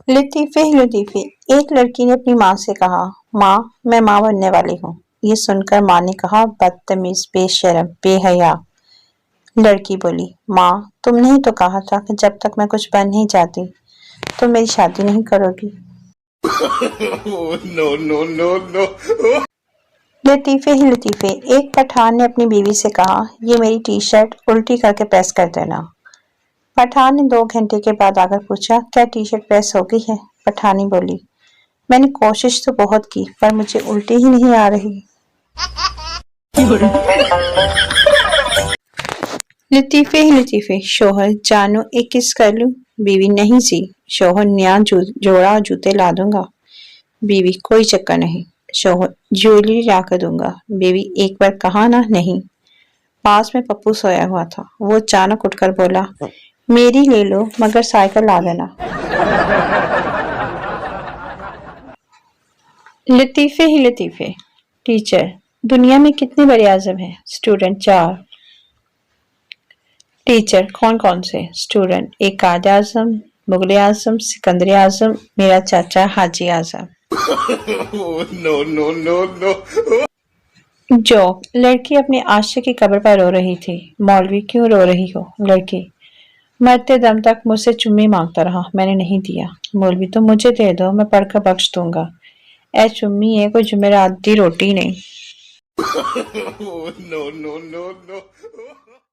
लतीफ़े ही लतीफ़े। एक लड़की ने अपनी माँ से कहा, माँ मैं माँ बनने वाली हूँ। ये सुनकर माँ ने कहा, बदतमीज, बेशरम, बेहया। लड़की बोली, माँ तुमने ही तो कहा था कि जब तक मैं कुछ बन नहीं जाती तो मेरी शादी नहीं करोगी। No, no, no, no. लतीफ़े ही लतीफ़े। एक पठान ने अपनी बीवी से कहा, ये मेरी टी शर्ट उल्टी करके प्रेस कर देना। पठान ने 2 घंटे के बाद आकर पूछा, क्या टी शर्ट प्रेस हो गई है? पठानी बोली, मैंने कोशिश तो बहुत की पर मुझे उल्टी ही नहीं आ रही। लतीफ़े ही लतीफ़े। शोहर, जानू एक किस कर लूं? बीवी, नहीं जी। शोहर, नया जोड़ा जूते ला दूंगा। बीवी, कोई चक्कर नहीं। शोहर, ज्वेलरी ला कर दूंगा। बीवी, एक बार कहा ना नहीं। पास में पप्पू सोया हुआ था, वो अचानक उठकर बोला, मेरी ले लो मगर साइकिल ला देना। लतीफ़े ही लतीफ़े। टीचर, दुनिया में कितने बड़े आजम हैं? स्टूडेंट, 4। टीचर, कौन कौन से? स्टूडेंट, एक कायद आजम, मुगल आजम, सिकंदर आजम, मेरा चाचा हाजी आजम। No, no, no, no. Joke, लड़की अपने आशिक की कब्र पर रो रही थी। मौलवी, क्यों रो रही हो? लड़की, मरते दम तक मुझसे चुम्मी मांगता रहा, मैंने नहीं दिया। मौलवी, तो मुझे दे दो, मैं पढ़कर बख्श दूंगा। ऐ चुम्मी है, कोई जुमेरात दी रोटी नहीं। No, no, no, no.